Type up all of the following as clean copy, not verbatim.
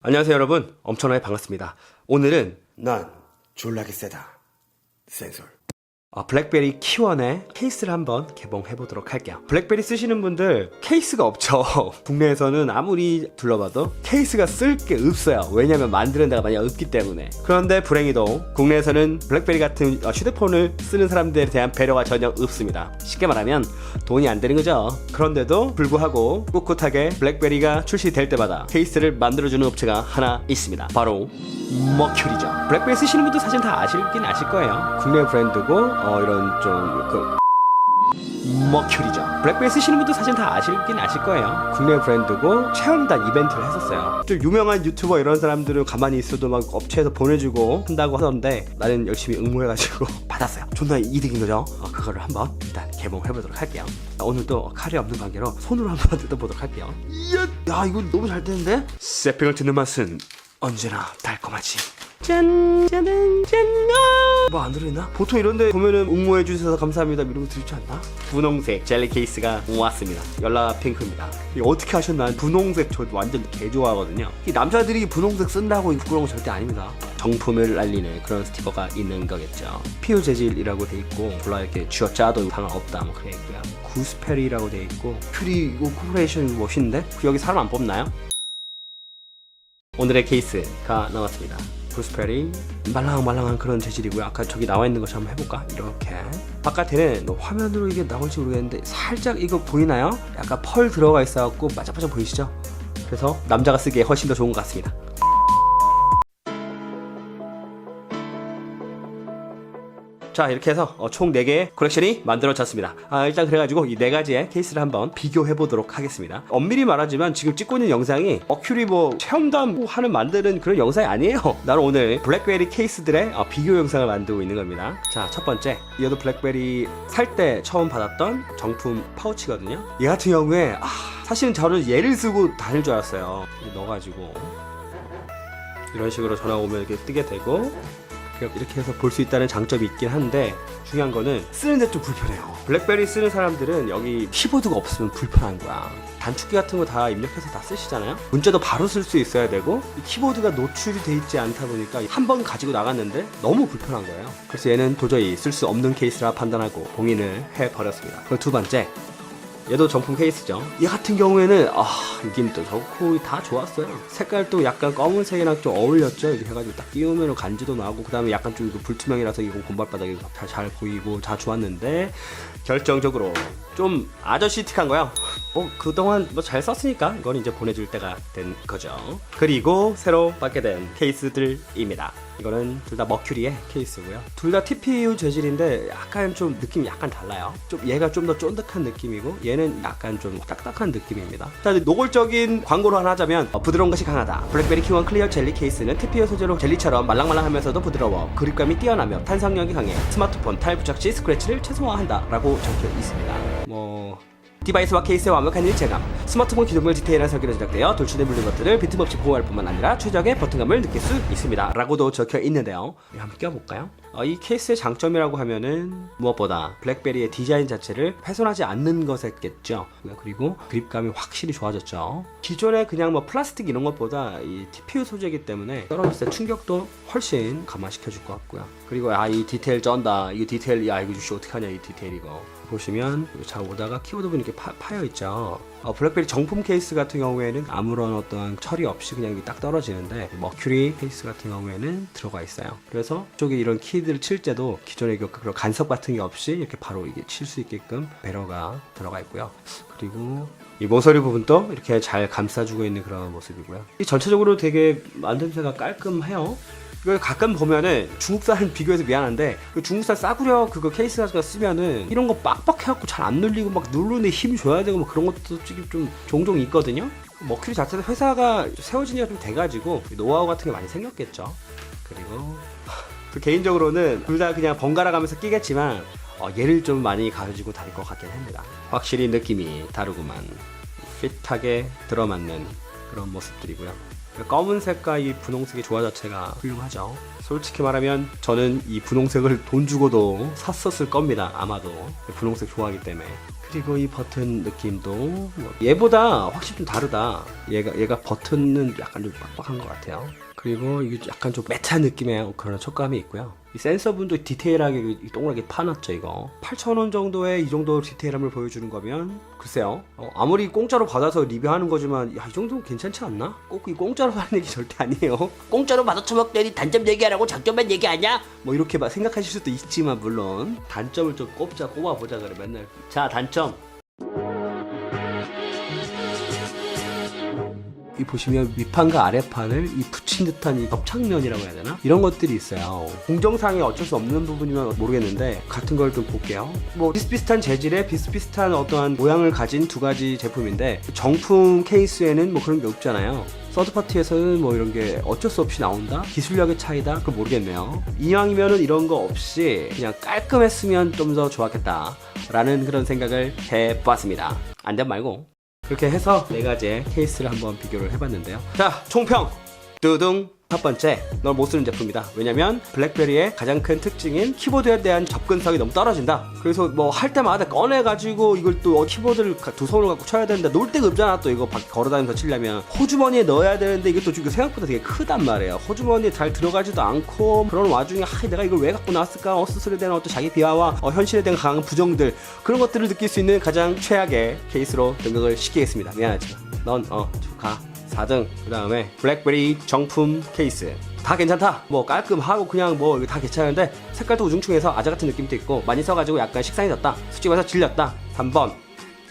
안녕하세요 여러분, 엄청나게 반갑습니다. 오늘은 난 졸라게 세다 센솔 블랙베리 키원의 케이스를 한번 개봉해보도록 할게요. 블랙베리 쓰시는 분들 케이스가 없죠. 국내에서는 아무리 둘러봐도 케이스가 쓸 게 없어요. 왜냐면 만드는 데가 많이 없기 때문에. 그런데 불행히도 국내에서는 블랙베리 같은 휴대폰을 쓰는 사람들에 대한 배려가 전혀 없습니다. 쉽게 말하면 돈이 안 되는 거죠. 그런데도 불구하고 꿋꿋하게 블랙베리가 출시될 때마다 케이스를 만들어주는 업체가 하나 있습니다. 바로 머큐리죠. 블랙베리 쓰시는 분도 사실 다 아시긴 아실 거예요. 국내 브랜드고 이런 좀 머큐리죠. 블랙베리 쓰시는 분도 사실 다 아시긴 아실 거예요. 국내 브랜드고 체험단 이벤트를 했었어요. 좀 유명한 유튜버 이런 사람들은 가만히 있어도 막 업체에서 보내주고 한다고 하던데 나는 열심히 응모해가지고 받았어요. 존나 이득인 거죠. 그거를 한번 일단 개봉해보도록 할게요. 오늘도 칼이 없는 관계로 손으로 한번 뜯어보도록 할게요. 야 이거 너무 잘 되는데? 세핑을 듣는 맛은 언제나 달콤하지. 짠! 짜잔! 짠! 뭐 안 들어있나? 보통 이런데 보면은 응모해주셔서 감사합니다 이런 거 들지 않나? 분홍색 젤리 케이스가 왔습니다. 열라 핑크입니다. 이거 어떻게 하셨나? 분홍색 저 완전 개 좋아하거든요. 이 남자들이 분홍색 쓴다고 부끄러운 건 절대 아닙니다. 정품을 알리는 그런 스티커가 있는 거겠죠. PU 재질이라고 돼 있고 몰라 이렇게 쥐어짜도 상관없다 뭐 그래 있고요. 구스페리라고 돼 있고 퓨리 이거 코퍼레이션 멋있는데? 여기 사람 안 뽑나요? 오늘의 케이스가 나왔습니다. 구스페리 말랑말랑한 그런 재질이고요. 아까 저기 나와 있는 것처럼 한번 해볼까? 이렇게 바깥에는 화면으로 이게 나올지 모르겠는데 살짝 이거 보이나요? 약간 펄 들어가 있어갖고 바짝바짝 보이시죠? 그래서 남자가 쓰기에 훨씬 더 좋은 것 같습니다. 자 이렇게 해서 총 4개의 컬렉션이 만들어졌습니다. 일단 그래가지고 이 4가지의 케이스를 한번 비교해보도록 하겠습니다. 엄밀히 말하지만 지금 찍고 있는 영상이 머큐리 뭐 체험단 하는 만드는 그런 영상이 아니에요. 나는 오늘 블랙베리 케이스들의 비교 영상을 만들고 있는 겁니다. 자 첫 번째 이것도 블랙베리 살 때 처음 받았던 정품 파우치거든요. 얘 같은 경우에 사실은 저는 얘를 쓰고 다닐 줄 알았어요. 넣어가지고 이런 식으로 전화 오면 이렇게 뜨게 되고 이렇게 해서 볼 수 있다는 장점이 있긴 한데 중요한 거는 쓰는데 좀 불편해요. 블랙베리 쓰는 사람들은 여기 키보드가 없으면 불편한 거야. 단축키 같은 거 다 입력해서 다 쓰시잖아요. 문자도 바로 쓸 수 있어야 되고 이 키보드가 노출이 돼 있지 않다 보니까 한 번 가지고 나갔는데 너무 불편한 거예요. 그래서 얘는 도저히 쓸 수 없는 케이스라 판단하고 봉인을 해버렸습니다. 그리고 두 번째 얘도 정품 케이스죠. 얘 같은 경우에는 느낌도 좋고 다 좋았어요. 색깔도 약간 검은색이랑 좀 어울렸죠. 이렇게 해가지고 딱 끼우면 간지도 나고 그 다음에 약간 좀 이거 불투명이라서 이거 곰발바닥이 잘 보이고 다 좋았는데 결정적으로 좀 아저씨틱한 거야. 그동안 뭐 잘 썼으니까 이건 이제 보내줄 때가 된 거죠. 그리고 새로 받게 된 케이스들입니다. 이거는 둘 다 머큐리의 케이스고요. 둘 다 TPU 재질인데 약간 좀 느낌이 약간 달라요. 좀 얘가 좀 더 쫀득한 느낌이고 얘는 약간 좀 딱딱한 느낌입니다. 자, 노골적인 광고로 하나 하자면 부드러운 것이 강하다. 블랙베리 키원 클리어 젤리 케이스는 TPU 소재로 젤리처럼 말랑말랑하면서도 부드러워 그립감이 뛰어나며 탄성력이 강해 스마트폰 탈부착 시 스크래치를 최소화한다 라고 적혀 있습니다. 디바이스와 케이스의 완벽한 일체감, 스마트폰 기능을 디테일한 설계로 제작되어 돌출된 물린 것들을 빈틈없이 보호할 뿐만 아니라 최적의 버튼감을 느낄 수 있습니다 라고도 적혀 있는데요. 한번 껴볼까요? 이 케이스의 장점이라고 하면은 무엇보다 블랙베리의 디자인 자체를 훼손하지 않는 것이겠죠. 그리고 그립감이 확실히 좋아졌죠. 기존에 그냥 플라스틱 이런 것보다 이 TPU 소재이기 때문에 떨어졌을 때 충격도 훨씬 감화시켜 줄 것 같고요. 그리고 이 디테일 쩐다. 이거 디테일 이거 주시 어떡하냐 이 디테일 이거. 보시면 잘 오다가 키보드 보니 이렇게 파여 있죠. 블랙베리 정품 케이스 같은 경우에는 아무런 어떤 처리 없이 그냥 딱 떨어지는데 머큐리 케이스 같은 경우에는 들어가 있어요. 그래서 이쪽에 이런 키들을 칠 때도 기존의 그런 간섭 같은 게 없이 이렇게 바로 이게 칠 수 있게끔 배러가 들어가 있고요. 그리고 이 모서리 부분도 이렇게 잘 감싸주고 있는 그런 모습이고요. 이 전체적으로 되게 만듦새가 깔끔해요. 이걸 가끔 보면은 중국산 비교해서 미안한데 중국산 싸구려 그거 케이스 같은 거 쓰면은 이런 거 빡빡해갖고 잘 안 눌리고 막 누르는데 힘 줘야 되고 그런 것도 좀 종종 있거든요. 머큐리 자체도 회사가 세워진 지가 좀 돼가지고 노하우 같은 게 많이 생겼겠죠. 그리고 개인적으로는 둘 다 그냥 번갈아 가면서 끼겠지만 얘를 좀 많이 가지고 다닐 것 같긴 합니다. 확실히 느낌이 다르구만. 핏하게 들어맞는 그런 모습들이고요. 검은색과 이 분홍색의 조화 자체가 훌륭하죠. 솔직히 말하면 저는 이 분홍색을 돈 주고도 샀었을 겁니다. 아마도 분홍색 좋아하기 때문에. 그리고 이 버튼 느낌도 뭐 얘보다 확실히 좀 다르다. 얘가 버튼은 약간 좀 빡빡한 것 같아요. 그리고 이게 약간 좀 매트한 느낌의 그런 촉감이 있고요. 이 센서분도 디테일하게 동그랗게 파놨죠. 이거 8,000원 정도의 이 정도 디테일함을 보여주는 거면 글쎄요, 아무리 공짜로 받아서 리뷰하는 거지만 야, 이 정도는 괜찮지 않나? 꼭 이 공짜로 하는 얘기 절대 아니에요. 공짜로 받아 처먹더니 단점 얘기하라고 장점만 얘기하냐? 뭐 이렇게 생각하실 수도 있지만 물론 단점을 좀 꼽아보자 그래 맨날. 자, 단점. 이 보시면 위판과 아래판을 이 붙인 듯한 이 겹창면이라고 해야 되나? 이런 것들이 있어요. 공정상에 어쩔 수 없는 부분이면 모르겠는데 같은 걸 좀 볼게요. 뭐 비슷비슷한 재질에 비슷비슷한 어떠한 모양을 가진 두 가지 제품인데 정품 케이스에는 뭐 그런 게 없잖아요. 서드파티에서는 뭐 이런 게 어쩔 수 없이 나온다? 기술력의 차이다? 그거 모르겠네요. 이왕이면은 이런 거 없이 그냥 깔끔했으면 좀 더 좋았겠다 라는 그런 생각을 해봤습니다. 안전 말고. 그렇게 해서 4가지의 케이스를 한번 비교를 해봤는데요. 자, 총평! 뚜둥! 첫 번째, 널 못 쓰는 제품이다. 왜냐면 블랙베리의 가장 큰 특징인 키보드에 대한 접근성이 너무 떨어진다. 그래서 뭐 할 때마다 꺼내가지고 이걸 또 키보드를 두 손으로 갖고 쳐야 되는데 놀 데가 없잖아. 또 이거 밖에 걸어다니면서 치려면 호주머니에 넣어야 되는데 이게 또 지금 생각보다 되게 크단 말이에요. 호주머니에 잘 들어가지도 않고 그런 와중에 내가 이걸 왜 갖고 나왔을까? 스스로에 대한 어떤 자기 비하와 현실에 대한 강한 부정들, 그런 것들을 느낄 수 있는 가장 최악의 케이스로 등극을 시키겠습니다. 미안하지만 넌 가. 4등. 그 다음에 블랙베리 정품 케이스 다 괜찮다. 뭐 깔끔하고 그냥 뭐 다 괜찮은데 색깔도 우중충해서 아재 같은 느낌도 있고 많이 써가지고 약간 식상해졌다. 솔직히 말해서 질렸다. 3번.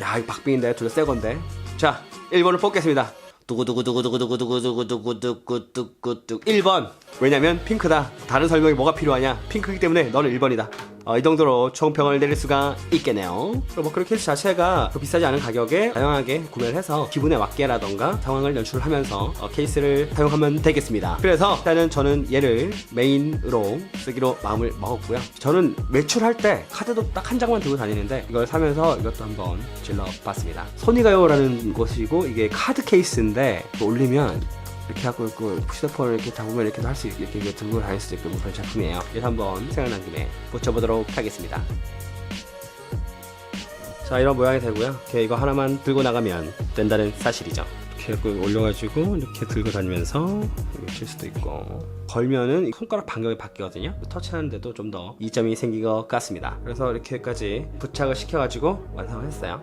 야, 이거 박빙인데 둘 다 새건데. 자, 1번을 뽑겠습니다. 두구두구두구두구두구두구두구두구두구 1번. 왜냐면 핑크다. 다른 설명이 뭐가 필요하냐? 핑크이기 때문에 너는 1번이다. 이 정도로 총평을 내릴 수가 있겠네요. 뭐 그런 케이스 자체가 비싸지 않은 가격에 다양하게 구매를 해서 기분에 맞게라던가 상황을 연출하면서 케이스를 사용하면 되겠습니다. 그래서 일단은 저는 얘를 메인으로 쓰기로 마음을 먹었고요. 저는 외출할 때 카드도 딱 한 장만 들고 다니는데 이걸 사면서 이것도 한번 질러봤습니다. 소니가요라는 곳이고 이게 카드 케이스인데 올리면 이렇게 하고 휴대폰을 이렇게 잡으면 이렇게 할 수 있게 이렇게 들고 다닐 수 있는 그런 제품이에요. 그래서 한번 생각난 김에 붙여보도록 하겠습니다. 자, 이런 모양이 되고요. 이렇게 이거 하나만 들고 나가면 된다는 사실이죠. 이렇게 올려가지고 이렇게 들고 다니면서 이렇게 칠 수도 있고, 걸면은 손가락 반경이 바뀌거든요. 터치하는데도 좀 더 이점이 생긴 것 같습니다. 그래서 이렇게까지 부착을 시켜가지고 완성을 했어요.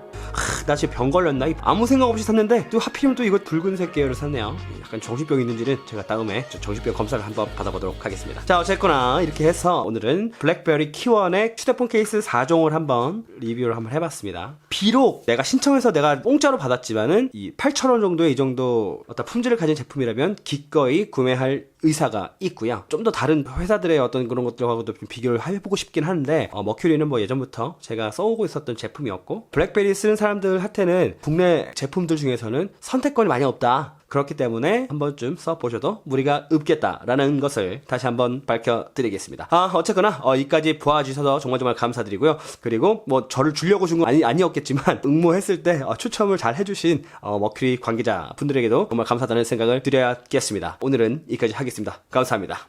나 지금 병 걸렸나? 아무 생각 없이 샀는데 또 하필이면 또 이거 붉은색 계열을 샀네요. 약간 정신병이 있는지는 제가 다음에 정신병 검사를 한번 받아보도록 하겠습니다. 자, 어쨌거나 이렇게 해서 오늘은 블랙베리 키원의 휴대폰 케이스 4종을 한번 리뷰를 한번 해봤습니다. 비록 내가 신청해서 내가 공짜로 받았지만은 이 8,000원 정도의 이 정도 어떤 품질을 가진 제품이라면 기꺼이 구매할 의사가 있고요. 좀 더 다른 회사들의 어떤 그런 것들하고도 좀 비교를 해보고 싶긴 한데 머큐리는 뭐 예전부터 제가 써오고 있었던 제품이었고, 블랙베리 쓰는 사람들한테는 국내 제품들 중에서는 선택권이 많이 없다. 그렇기 때문에 한 번쯤 써보셔도 무리가 없겠다라는 것을 다시 한번 밝혀드리겠습니다. 어쨌거나 이까지 봐주셔서 정말 감사드리고요. 그리고 뭐 저를 주려고 준 건 아니었겠지만 응모했을 때 추첨을 잘 해주신 머큐리 관계자 분들에게도 정말 감사하다는 생각을 드려야겠습니다. 오늘은 여기까지 하겠습니다. 감사합니다.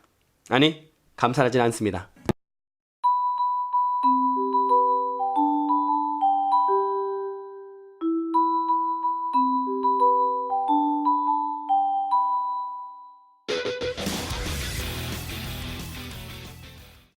아니, 감사하진 않습니다.